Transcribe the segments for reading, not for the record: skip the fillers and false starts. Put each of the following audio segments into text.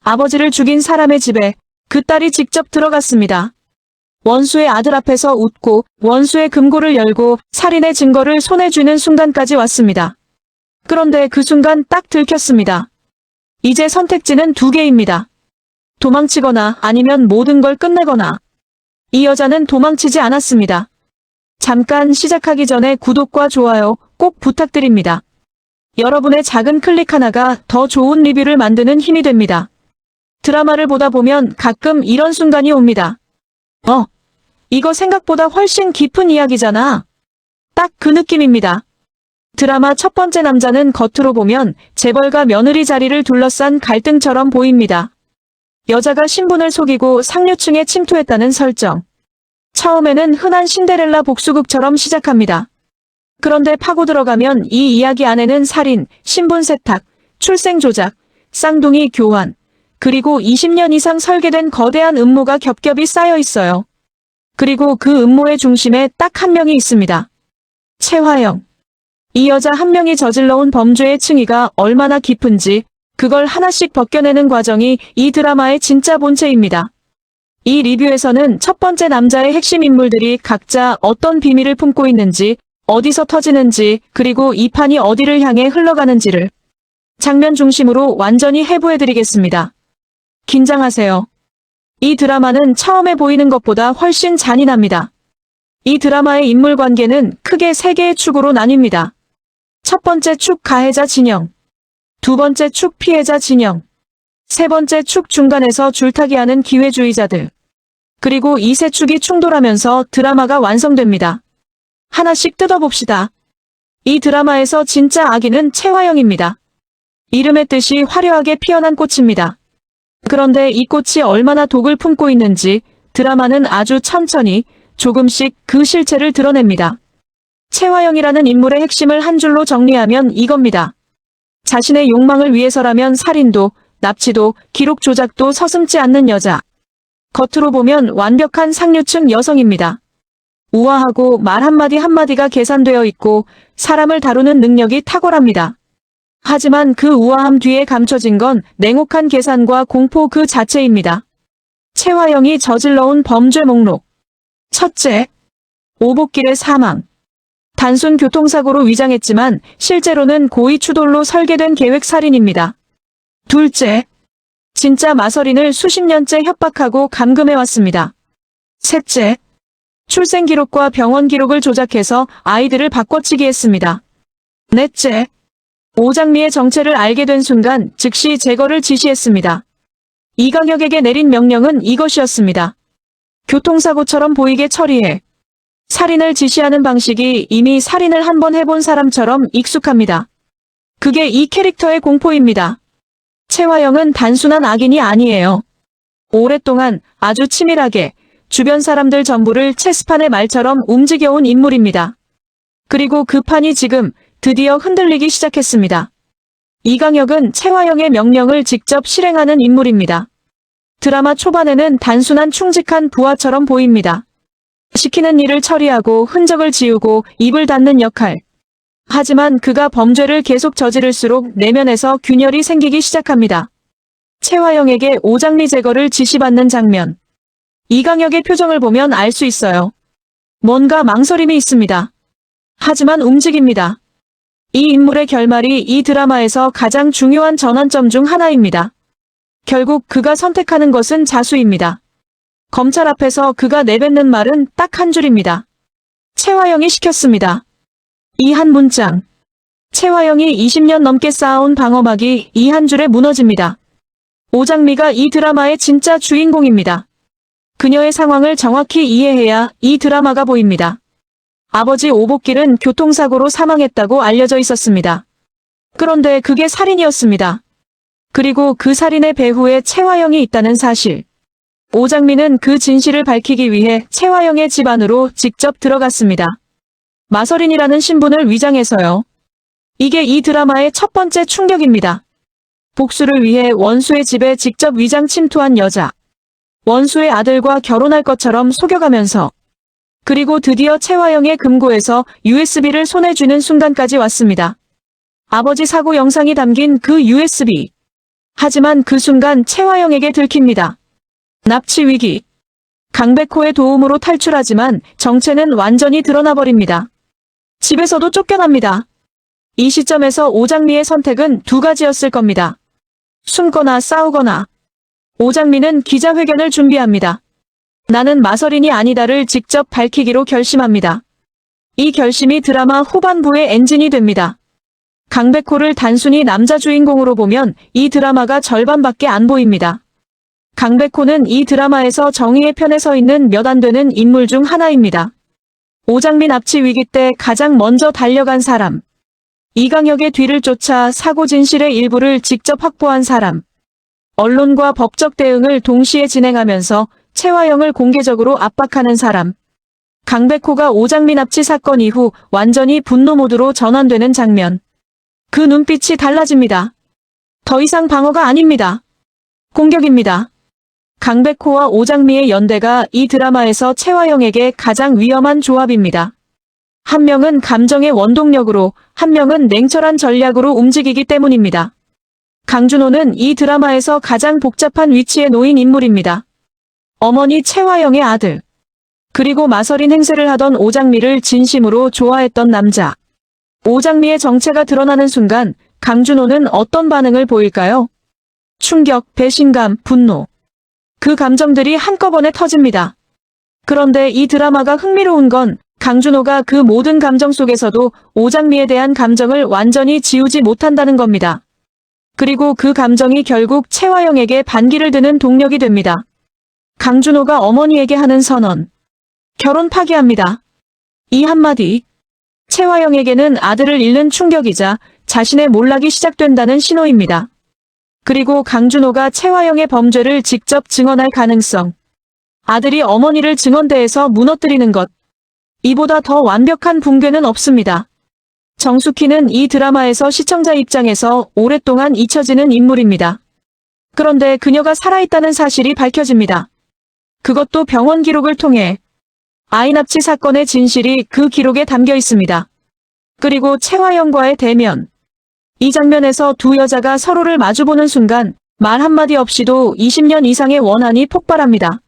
아버지를 죽인 사람의 집에 그 딸이 직접 들어갔습니다. 원수의 아들 앞에서 웃고 원수의 금고를 열고 살인의 증거를 손에 쥐는 순간까지 왔습니다. 그런데 그 순간 딱 들켰습니다. 이제 선택지는 두 개입니다. 도망치거나 아니면 모든 걸 끝내거나. 이 여자는 도망치지 않았습니다. 잠깐 시작하기 전에 구독과 좋아요 꼭 부탁드립니다. 여러분의 작은 클릭 하나가 더 좋은 리뷰를 만드는 힘이 됩니다. 드라마를 보다 보면 가끔 이런 순간이 옵니다. 이거 생각보다 훨씬 깊은 이야기잖아. 딱 그 느낌입니다. 드라마 첫 번째 남자는 겉으로 보면 재벌가 며느리 자리를 둘러싼 갈등처럼 보입니다. 여자가 신분을 속이고 상류층에 침투했다는 설정. 처음에는 흔한 신데렐라 복수극처럼 시작합니다. 그런데 파고 들어가면 이 이야기 안에는 살인, 신분 세탁, 출생 조작, 쌍둥이 교환, 그리고 20년 이상 설계된 거대한 음모가 겹겹이 쌓여 있어요. 그리고 그 음모의 중심에 딱 한 명이 있습니다. 최화영. 이 여자 한 명이 저질러온 범죄의 층위가 얼마나 깊은지 그걸 하나씩 벗겨내는 과정이 이 드라마의 진짜 본체입니다. 이 리뷰에서는 첫 번째 남자의 핵심 인물들이 각자 어떤 비밀을 품고 있는지, 어디서 터지는지, 그리고 이 판이 어디를 향해 흘러가는지를 장면 중심으로 완전히 해부해드리겠습니다. 긴장하세요. 이 드라마는 처음에 보이는 것보다 훨씬 잔인합니다. 이 드라마의 인물 관계는 크게 세 개의 축으로 나뉩니다. 첫 번째 축 가해자 진영, 두 번째 축 피해자 진영, 세 번째 축 중간에서 줄타기하는 기회주의자들. 그리고 이 세 축이 충돌하면서 드라마가 완성됩니다. 하나씩 뜯어봅시다. 이 드라마에서 진짜 악인은 최화영입니다. 이름의 뜻이 화려하게 피어난 꽃입니다. 그런데 이 꽃이 얼마나 독을 품고 있는지 드라마는 아주 천천히 조금씩 그 실체를 드러냅니다. 최화영이라는 인물의 핵심을 한 줄로 정리하면 이겁니다. 자신의 욕망을 위해서라면 살인도, 납치도, 기록 조작도 서슴지 않는 여자. 겉으로 보면 완벽한 상류층 여성입니다. 우아하고 말 한마디 한마디가 계산되어 있고 사람을 다루는 능력이 탁월합니다. 하지만 그 우아함 뒤에 감춰진 건 냉혹한 계산과 공포 그 자체입니다. 최화영이 저질러온 범죄 목록. 첫째, 오복길의 사망. 단순 교통사고로 위장했지만 실제로는 고의 추돌로 설계된 계획살인입니다. 둘째, 진짜 마서린을 수십 년째 협박하고 감금해왔습니다. 셋째, 출생 기록과 병원 기록을 조작해서 아이들을 바꿔치기 했습니다. 넷째, 오장미의 정체를 알게 된 순간 즉시 제거를 지시했습니다. 이강혁에게 내린 명령은 이것이었습니다. 교통사고처럼 보이게 처리해. 살인을 지시하는 방식이 이미 살인을 한 번 해본 사람처럼 익숙합니다. 그게 이 캐릭터의 공포입니다. 최화영은 단순한 악인이 아니에요. 오랫동안 아주 치밀하게 주변 사람들 전부를 체스판의 말처럼 움직여온 인물입니다. 그리고 그 판이 지금 드디어 흔들리기 시작했습니다. 이강혁은 최화영의 명령을 직접 실행하는 인물입니다. 드라마 초반에는 단순한 충직한 부하처럼 보입니다. 시키는 일을 처리하고 흔적을 지우고 입을 닫는 역할. 하지만 그가 범죄를 계속 저지를수록 내면에서 균열이 생기기 시작합니다. 최화영에게 오장미 제거를 지시받는 장면. 이강혁의 표정을 보면 알 수 있어요. 뭔가 망설임이 있습니다. 하지만 움직입니다. 이 인물의 결말이 이 드라마에서 가장 중요한 전환점 중 하나입니다. 결국 그가 선택하는 것은 자수입니다. 검찰 앞에서 그가 내뱉는 말은 딱 한 줄입니다. 최화영이 시켰습니다. 이 한 문장. 최화영이 20년 넘게 쌓아온 방어막이 이 한 줄에 무너집니다. 오장미가 이 드라마의 진짜 주인공입니다. 그녀의 상황을 정확히 이해해야 이 드라마가 보입니다. 아버지 오복길은 교통사고로 사망했다고 알려져 있었습니다. 그런데 그게 살인이었습니다. 그리고 그 살인의 배후에 최화영이 있다는 사실. 오장미는 그 진실을 밝히기 위해 최화영의 집 안으로 직접 들어갔습니다. 마서린이라는 신분을 위장해서요. 이게 이 드라마의 첫 번째 충격입니다. 복수를 위해 원수의 집에 직접 위장 침투한 여자. 원수의 아들과 결혼할 것처럼 속여가면서. 그리고 드디어 최화영의 금고에서 USB를 손에 쥐는 순간까지 왔습니다. 아버지 사고 영상이 담긴 그 USB. 하지만 그 순간 채화영에게 들킵니다. 납치 위기. 강백호의 도움으로 탈출하지만 정체는 완전히 드러나버립니다. 집에서도 쫓겨납니다. 이 시점에서 오장미의 선택은 두 가지였을 겁니다. 숨거나 싸우거나. 오장미는 기자회견을 준비합니다. 나는 마서린이 아니다를 직접 밝히기로 결심합니다. 이 결심이 드라마 후반부의 엔진이 됩니다. 강백호를 단순히 남자 주인공으로 보면 이 드라마가 절반밖에 안 보입니다. 강백호는 이 드라마에서 정의의 편에 서 있는 몇 안 되는 인물 중 하나입니다. 오장미 납치 위기 때 가장 먼저 달려간 사람. 이강혁의 뒤를 쫓아 사고 진실의 일부를 직접 확보한 사람. 언론과 법적 대응을 동시에 진행하면서 채화영을 공개적으로 압박하는 사람. 강백호가 오장미 납치 사건 이후 완전히 분노 모드로 전환되는 장면. 그 눈빛이 달라집니다. 더 이상 방어가 아닙니다. 공격입니다. 강백호와 오장미의 연대가 이 드라마에서 채화영에게 가장 위험한 조합입니다. 한 명은 감정의 원동력으로, 한 명은 냉철한 전략으로 움직이기 때문입니다. 강준호는 이 드라마에서 가장 복잡한 위치에 놓인 인물입니다. 어머니 채화영의 아들. 그리고 마서린 행세를 하던 오장미를 진심으로 좋아했던 남자. 오장미의 정체가 드러나는 순간 강준호는 어떤 반응을 보일까요? 충격, 배신감, 분노. 그 감정들이 한꺼번에 터집니다. 그런데 이 드라마가 흥미로운 건 강준호가 그 모든 감정 속에서도 오장미에 대한 감정을 완전히 지우지 못한다는 겁니다. 그리고 그 감정이 결국 채화영에게 반기를 드는 동력이 됩니다. 강준호가 어머니에게 하는 선언. 결혼 파기합니다. 이 한마디. 채화영에게는 아들을 잃는 충격이자 자신의 몰락이 시작된다는 신호입니다. 그리고 강준호가 채화영의 범죄를 직접 증언할 가능성. 아들이 어머니를 증언대에서 무너뜨리는 것. 이보다 더 완벽한 붕괴는 없습니다. 정숙희는 이 드라마에서 시청자 입장에서 오랫동안 잊혀지는 인물입니다. 그런데 그녀가 살아있다는 사실이 밝혀집니다. 그것도 병원 기록을 통해. 아이 납치 사건의 진실이 그 기록에 담겨 있습니다. 그리고 채화영과의 대면. 이 장면에서 두 여자가 서로를 마주보는 순간 말 한마디 없이도 20년 이상의 원한이 폭발합니다.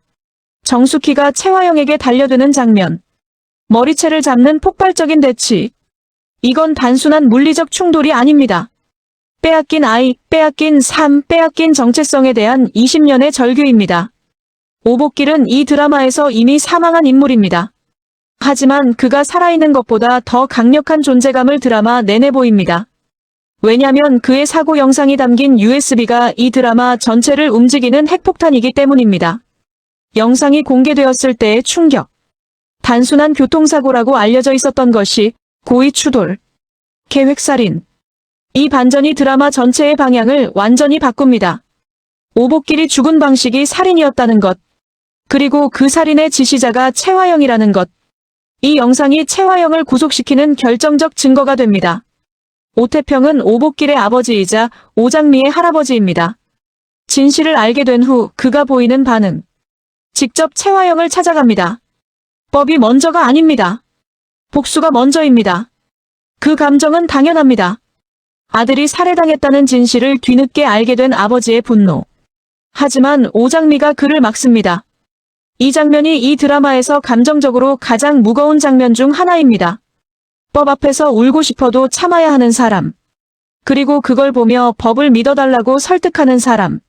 정숙희가 채화영에게 달려드는 장면. 머리채를 잡는 폭발적인 대치. 이건 단순한 물리적 충돌이 아닙니다. 빼앗긴 아이, 빼앗긴 삶, 빼앗긴 정체성에 대한 20년의 절규입니다. 오복길은 이 드라마에서 이미 사망한 인물입니다. 하지만 그가 살아있는 것보다 더 강력한 존재감을 드라마 내내 보입니다. 왜냐면 그의 사고 영상이 담긴 USB가 이 드라마 전체를 움직이는 핵폭탄이기 때문입니다. 영상이 공개되었을 때의 충격. 단순한 교통사고라고 알려져 있었던 것이 고의 추돌, 계획살인. 이 반전이 드라마 전체의 방향을 완전히 바꿉니다. 오복길이 죽은 방식이 살인이었다는 것. 그리고 그 살인의 지시자가 채화영이라는 것. 이 영상이 채화영을 구속시키는 결정적 증거가 됩니다. 오태평은 오복길의 아버지이자 오장미의 할아버지입니다. 진실을 알게 된 후 그가 보이는 반응. 직접 채화영을 찾아갑니다. 법이 먼저가 아닙니다. 복수가 먼저입니다. 그 감정은 당연합니다. 아들이 살해당했다는 진실을 뒤늦게 알게 된 아버지의 분노. 하지만 오장미가 그를 막습니다. 이 장면이 이 드라마에서 감정적으로 가장 무거운 장면 중 하나입니다. 법 앞에서 울고 싶어도 참아야 하는 사람. 그리고 그걸 보며 법을 믿어달라고 설득하는 사람.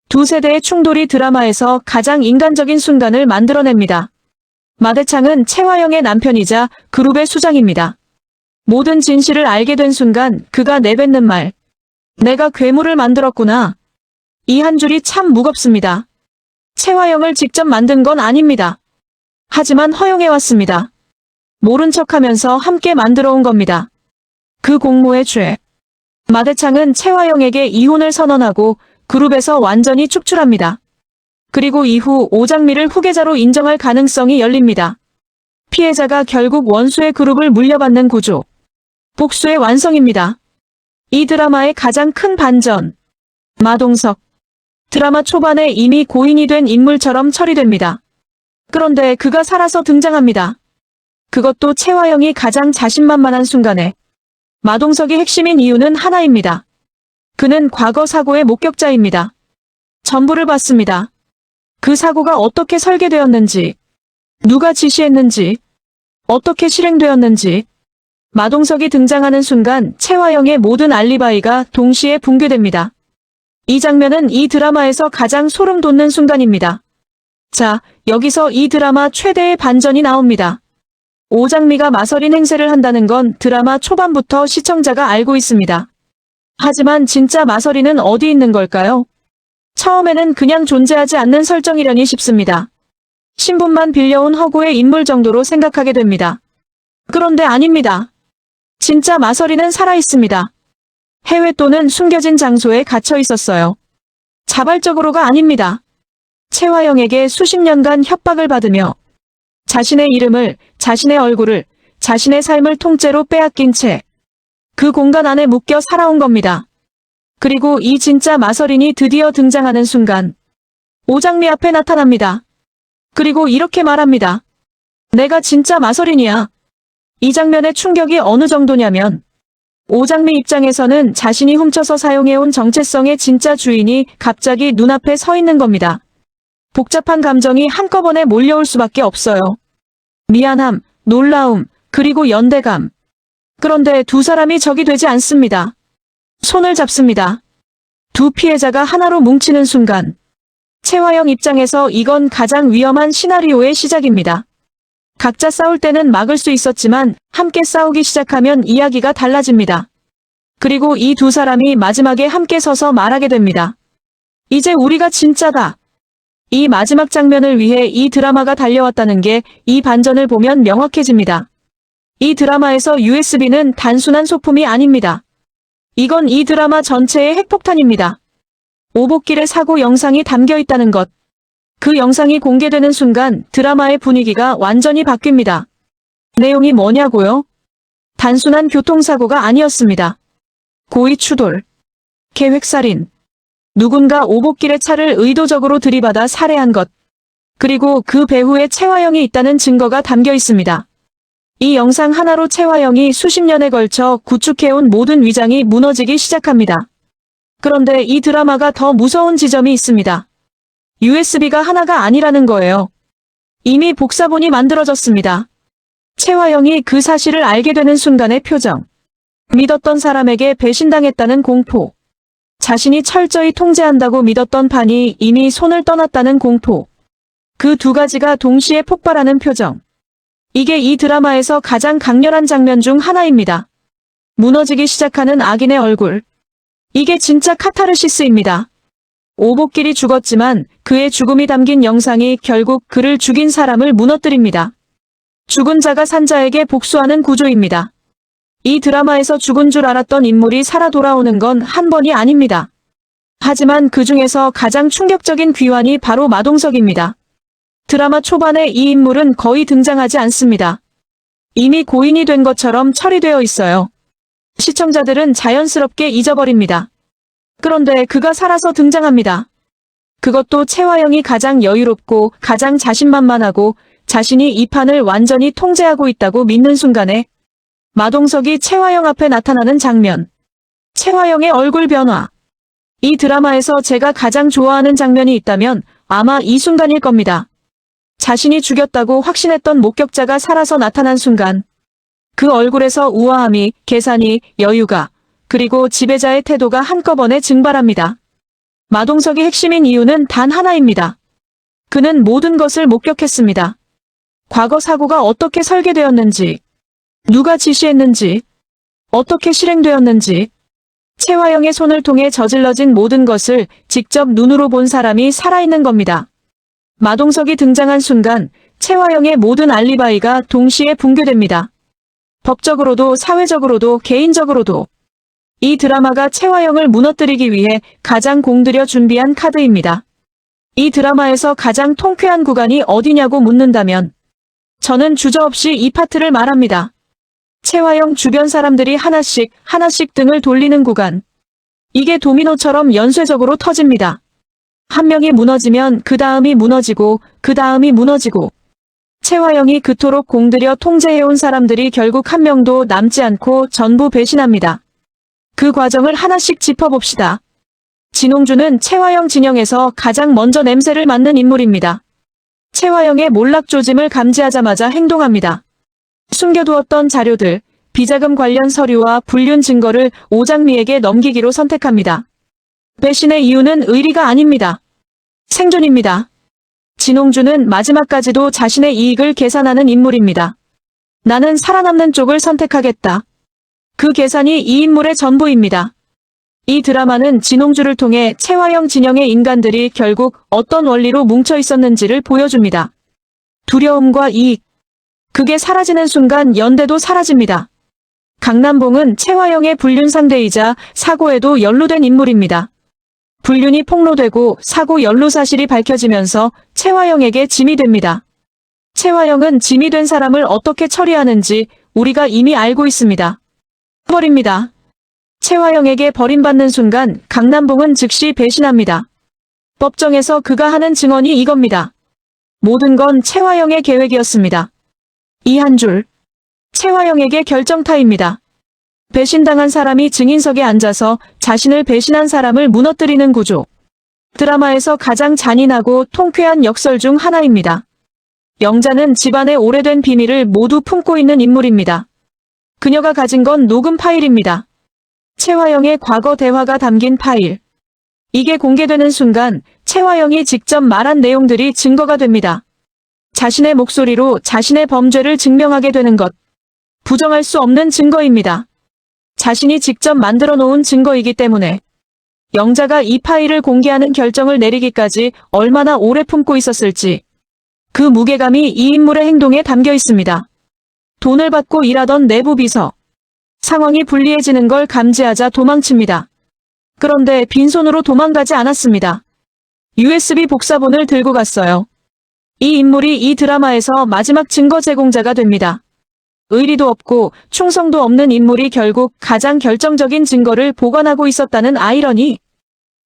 두 세대의 충돌이 드라마에서 가장 인간적인 순간을 만들어냅니다. 마대창은 채화영의 남편이자 그룹의 수장입니다. 모든 진실을 알게 된 순간 그가 내뱉는 말. 내가 괴물을 만들었구나. 이 한 줄이 참 무겁습니다. 채화영을 직접 만든 건 아닙니다. 하지만 허용해왔습니다. 모른 척하면서 함께 만들어온 겁니다. 그 공모의 죄. 마대창은 채화영에게 이혼을 선언하고 그룹에서 완전히 축출합니다. 그리고 이후 오장미를 후계자로 인정할 가능성이 열립니다. 피해자가 결국 원수의 그룹을 물려받는 구조. 복수의 완성입니다. 이 드라마의 가장 큰 반전. 마동석. 드라마 초반에 이미 고인이 된 인물처럼 처리됩니다. 그런데 그가 살아서 등장합니다. 그것도 채화영이 가장 자신만만한 순간에. 마동석이 핵심인 이유는 하나입니다. 그는 과거 사고의 목격자입니다. 전부를 봤습니다. 그 사고가 어떻게 설계되었는지, 누가 지시했는지, 어떻게 실행되었는지. 마동석이 등장하는 순간 채화영의 모든 알리바이가 동시에 붕괴됩니다. 이 장면은 이 드라마에서 가장 소름 돋는 순간입니다. 자, 여기서 이 드라마 최대의 반전이 나옵니다. 오장미가 마서린 행세를 한다는 건 드라마 초반부터 시청자가 알고 있습니다. 하지만 진짜 마서린은 어디 있는 걸까요? 처음에는 그냥 존재하지 않는 설정이려니 싶습니다. 신분만 빌려온 허구의 인물 정도로 생각하게 됩니다. 그런데 아닙니다. 진짜 마서린은 살아있습니다. 해외 또는 숨겨진 장소에 갇혀 있었어요. 자발적으로가 아닙니다. 채화영에게 수십 년간 협박을 받으며 자신의 이름을, 자신의 얼굴을, 자신의 삶을 통째로 빼앗긴 채 그 공간 안에 묶여 살아온 겁니다. 그리고 이 진짜 마서린이 드디어 등장하는 순간 오장미 앞에 나타납니다. 그리고 이렇게 말합니다. 내가 진짜 마서린이야. 이 장면의 충격이 어느 정도냐면 오장미 입장에서는 자신이 훔쳐서 사용해온 정체성의 진짜 주인이 갑자기 눈앞에 서 있는 겁니다. 복잡한 감정이 한꺼번에 몰려올 수밖에 없어요. 미안함, 놀라움, 그리고 연대감. 그런데 두 사람이 적이 되지 않습니다. 손을 잡습니다. 두 피해자가 하나로 뭉치는 순간 채화영 입장에서 이건 가장 위험한 시나리오의 시작입니다. 각자 싸울 때는 막을 수 있었지만 함께 싸우기 시작하면 이야기가 달라집니다. 그리고 이 두 사람이 마지막에 함께 서서 말하게 됩니다. 이제 우리가 진짜다. 이 마지막 장면을 위해 이 드라마가 달려왔다는 게 이 반전을 보면 명확해집니다. 이 드라마에서 USB는 단순한 소품이 아닙니다. 이건 이 드라마 전체의 핵폭탄입니다. 오복길의 사고 영상이 담겨 있다는 것. 그 영상이 공개되는 순간 드라마의 분위기가 완전히 바뀝니다. 내용이 뭐냐고요? 단순한 교통사고가 아니었습니다. 고의 추돌, 계획살인, 누군가 오복길의 차를 의도적으로 들이받아 살해한 것, 그리고 그 배후에 채화영이 있다는 증거가 담겨 있습니다. 이 영상 하나로 채화영이 수십 년에 걸쳐 구축해온 모든 위장이 무너지기 시작합니다. 그런데 이 드라마가 더 무서운 지점이 있습니다. USB가 하나가 아니라는 거예요. 이미 복사본이 만들어졌습니다. 채화영이 그 사실을 알게 되는 순간의 표정. 믿었던 사람에게 배신당했다는 공포. 자신이 철저히 통제한다고 믿었던 판이 이미 손을 떠났다는 공포. 그 두 가지가 동시에 폭발하는 표정. 이게 이 드라마에서 가장 강렬한 장면 중 하나입니다. 무너지기 시작하는 악인의 얼굴. 이게 진짜 카타르시스입니다. 오복길이 죽었지만 그의 죽음이 담긴 영상이 결국 그를 죽인 사람을 무너뜨립니다. 죽은 자가 산 자에게 복수하는 구조입니다. 이 드라마에서 죽은 줄 알았던 인물이 살아 돌아오는 건 한 번이 아닙니다. 하지만 그 중에서 가장 충격적인 귀환이 바로 마동석입니다. 드라마 초반에 이 인물은 거의 등장하지 않습니다. 이미 고인이 된 것처럼 처리되어 있어요. 시청자들은 자연스럽게 잊어버립니다. 그런데 그가 살아서 등장합니다. 그것도 채화영이 가장 여유롭고 가장 자신만만하고 자신이 이 판을 완전히 통제하고 있다고 믿는 순간에 마동석이 채화영 앞에 나타나는 장면. 채화영의 얼굴 변화. 이 드라마에서 제가 가장 좋아하는 장면이 있다면 아마 이 순간일 겁니다. 자신이 죽였다고 확신했던 목격자가 살아서 나타난 순간 그 얼굴에서 우아함이, 계산이, 여유가, 그리고 지배자의 태도가 한꺼번에 증발합니다. 마동석이 핵심인 이유는 단 하나입니다. 그는 모든 것을 목격했습니다. 과거 사고가 어떻게 설계되었는지, 누가 지시했는지, 어떻게 실행되었는지, 채화영의 손을 통해 저질러진 모든 것을 직접 눈으로 본 사람이 살아있는 겁니다. 마동석이 등장한 순간 채화영의 모든 알리바이가 동시에 붕괴됩니다. 법적으로도 사회적으로도 개인적으로도. 이 드라마가 채화영을 무너뜨리기 위해 가장 공들여 준비한 카드입니다. 이 드라마에서 가장 통쾌한 구간이 어디냐고 묻는다면 저는 주저없이 이 파트를 말합니다. 채화영 주변 사람들이 하나씩 등을 돌리는 구간. 이게 도미노처럼 연쇄적으로 터집니다. 한 명이 무너지면 그 다음이 무너지고 그 다음이 무너지고 채화영이 그토록 공들여 통제해온 사람들이 결국 한 명도 남지 않고 전부 배신합니다. 그 과정을 하나씩 짚어봅시다. 진홍주는 최화영 진영에서 가장 먼저 냄새를 맡는 인물입니다. 최화영의 몰락 조짐을 감지하자마자 행동합니다. 숨겨두었던 자료들, 비자금 관련 서류와 불륜 증거를 오장미에게 넘기기로 선택합니다. 배신의 이유는 의리가 아닙니다. 생존입니다. 진홍주는 마지막까지도 자신의 이익을 계산하는 인물입니다. 나는 살아남는 쪽을 선택하겠다. 그 계산이 이 인물의 전부입니다. 이 드라마는 진홍주를 통해 최화영 진영의 인간들이 결국 어떤 원리로 뭉쳐 있었는지를 보여줍니다. 두려움과 이익. 그게 사라지는 순간 연대도 사라집니다. 강남봉은 최화영의 불륜 상대이자 사고에도 연루된 인물입니다. 불륜이 폭로되고 사고 연루 사실이 밝혀지면서 최화영에게 짐이 됩니다. 최화영은 짐이 된 사람을 어떻게 처리하는지 우리가 이미 알고 있습니다. 버립니다. 최화영에게 버림받는 순간 강남봉은 즉시 배신합니다. 법정에서 그가 하는 증언이 이겁니다. 모든 건 최화영의 계획이었습니다. 이 한 줄. 최화영에게 결정타입니다. 배신당한 사람이 증인석에 앉아서 자신을 배신한 사람을 무너뜨리는 구조. 드라마에서 가장 잔인하고 통쾌한 역설 중 하나입니다. 영자는 집안의 오래된 비밀을 모두 품고 있는 인물입니다. 그녀가 가진 건 녹음 파일입니다. 최화영의 과거 대화가 담긴 파일. 이게 공개되는 순간 최화영이 직접 말한 내용들이 증거가 됩니다. 자신의 목소리로 자신의 범죄를 증명하게 되는 것. 부정할 수 없는 증거입니다. 자신이 직접 만들어 놓은 증거이기 때문에 영자가 이 파일을 공개하는 결정을 내리기까지 얼마나 오래 품고 있었을지 그 무게감이 이 인물의 행동에 담겨 있습니다. 돈을 받고 일하던 내부 비서. 상황이 불리해지는 걸 감지하자 도망칩니다. 그런데 빈손으로 도망가지 않았습니다. USB 복사본을 들고 갔어요. 이 인물이 이 드라마에서 마지막 증거 제공자가 됩니다. 의리도 없고 충성도 없는 인물이 결국 가장 결정적인 증거를 보관하고 있었다는 아이러니.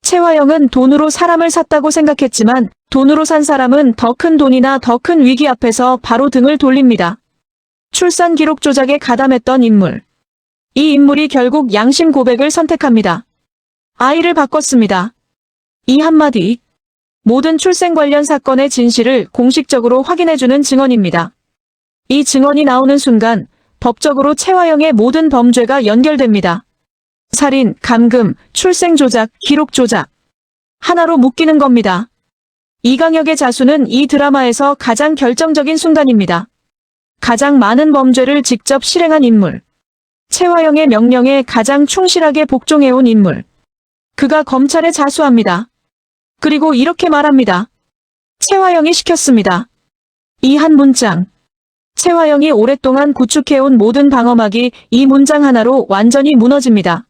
최화영은 돈으로 사람을 샀다고 생각했지만 돈으로 산 사람은 더 큰 돈이나 더 큰 위기 앞에서 바로 등을 돌립니다. 출산 기록 조작에 가담했던 인물. 이 인물이 결국 양심 고백을 선택합니다. 아이를 바꿨습니다. 이 한마디. 모든 출생 관련 사건의 진실을 공식적으로 확인해주는 증언입니다. 이 증언이 나오는 순간 법적으로 최화영의 모든 범죄가 연결됩니다. 살인, 감금, 출생 조작, 기록 조작. 하나로 묶이는 겁니다. 이강혁의 자수는 이 드라마에서 가장 결정적인 순간입니다. 가장 많은 범죄를 직접 실행한 인물. 최화영의 명령에 가장 충실하게 복종해온 인물. 그가 검찰에 자수합니다. 그리고 이렇게 말합니다. 최화영이 시켰습니다. 이 한 문장. 최화영이 오랫동안 구축해온 모든 방어막이 이 문장 하나로 완전히 무너집니다.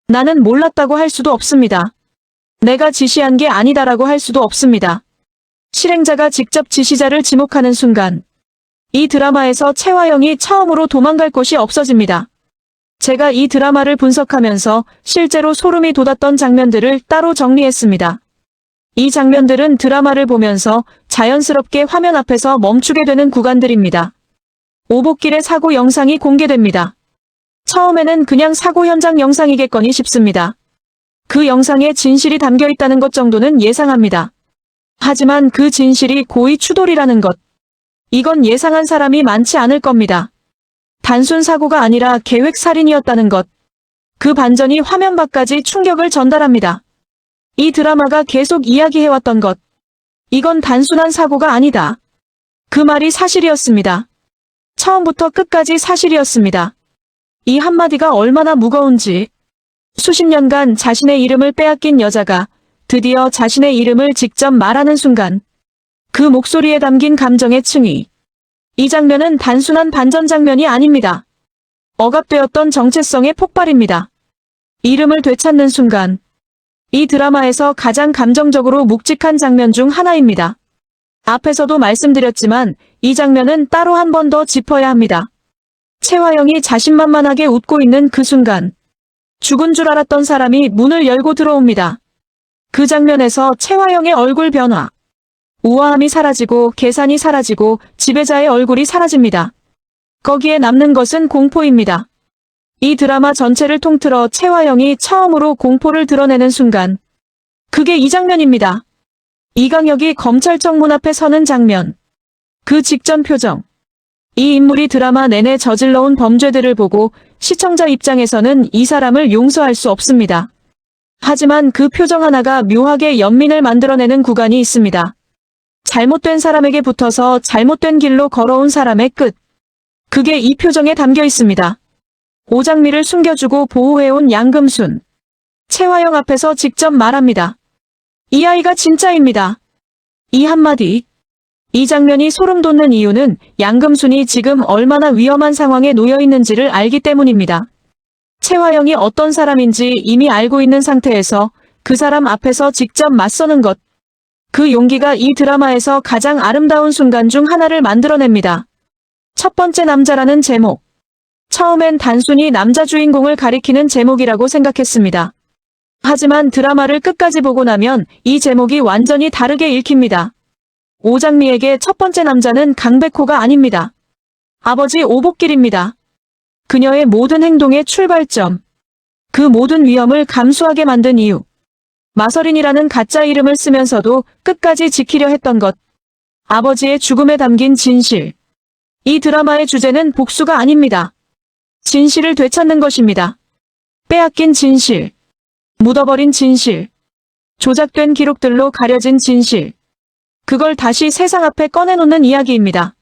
나는 몰랐다고 할 수도 없습니다. 내가 지시한 게 아니다라고 할 수도 없습니다. 실행자가 직접 지시자를 지목하는 순간 이 드라마에서 최화영이 처음으로 도망갈 곳이 없어집니다. 제가 이 드라마를 분석하면서 실제로 소름이 돋았던 장면들을 따로 정리했습니다. 이 장면들은 드라마를 보면서 자연스럽게 화면 앞에서 멈추게 되는 구간들입니다. 오복길의 사고 영상이 공개됩니다. 처음에는 그냥 사고 현장 영상이겠거니 싶습니다. 그 영상에 진실이 담겨 있다는 것 정도는 예상합니다. 하지만 그 진실이 고의 추돌이라는 것. 이건 예상한 사람이 많지 않을 겁니다. 단순 사고가 아니라 계획 살인이었다는 것. 그 반전이 화면 밖까지 충격을 전달합니다. 이 드라마가 계속 이야기해왔던 것. 이건 단순한 사고가 아니다. 그 말이 사실이었습니다. 처음부터 끝까지 사실이었습니다. 이 한마디가 얼마나 무거운지. 수십 년간 자신의 이름을 빼앗긴 여자가 드디어 자신의 이름을 직접 말하는 순간 그 목소리에 담긴 감정의 층위. 이 장면은 단순한 반전 장면이 아닙니다. 억압되었던 정체성의 폭발입니다. 이름을 되찾는 순간 이 드라마에서 가장 감정적으로 묵직한 장면 중 하나입니다. 앞에서도 말씀드렸지만 이 장면은 따로 한 번 더 짚어야 합니다. 최화영이 자신만만하게 웃고 있는 그 순간 죽은 줄 알았던 사람이 문을 열고 들어옵니다. 그 장면에서 최화영의 얼굴 변화. 우아함이 사라지고 계산이 사라지고 지배자의 얼굴이 사라집니다. 거기에 남는 것은 공포입니다. 이 드라마 전체를 통틀어 채화영이 처음으로 공포를 드러내는 순간. 그게 이 장면입니다. 이강혁이 검찰청 문 앞에 서는 장면. 그 직전 표정. 이 인물이 드라마 내내 저질러온 범죄들을 보고 시청자 입장에서는 이 사람을 용서할 수 없습니다. 하지만 그 표정 하나가 묘하게 연민을 만들어내는 구간이 있습니다. 잘못된 사람에게 붙어서 잘못된 길로 걸어온 사람의 끝. 그게 이 표정에 담겨 있습니다. 오장미를 숨겨주고 보호해온 양금순. 채화영 앞에서 직접 말합니다. 이 아이가 진짜입니다. 이 한마디. 이 장면이 소름 돋는 이유는 양금순이 지금 얼마나 위험한 상황에 놓여 있는지를 알기 때문입니다. 채화영이 어떤 사람인지 이미 알고 있는 상태에서 그 사람 앞에서 직접 맞서는 것. 그 용기가 이 드라마에서 가장 아름다운 순간 중 하나를 만들어냅니다. 첫 번째 남자라는 제목. 처음엔 단순히 남자 주인공을 가리키는 제목이라고 생각했습니다. 하지만 드라마를 끝까지 보고 나면 이 제목이 완전히 다르게 읽힙니다. 오장미에게 첫 번째 남자는 강백호가 아닙니다. 아버지 오복길입니다. 그녀의 모든 행동의 출발점. 그 모든 위험을 감수하게 만든 이유. 마서린이라는 가짜 이름을 쓰면서도 끝까지 지키려 했던 것. 아버지의 죽음에 담긴 진실. 이 드라마의 주제는 복수가 아닙니다. 진실을 되찾는 것입니다. 빼앗긴 진실. 묻어버린 진실. 조작된 기록들로 가려진 진실. 그걸 다시 세상 앞에 꺼내놓는 이야기입니다.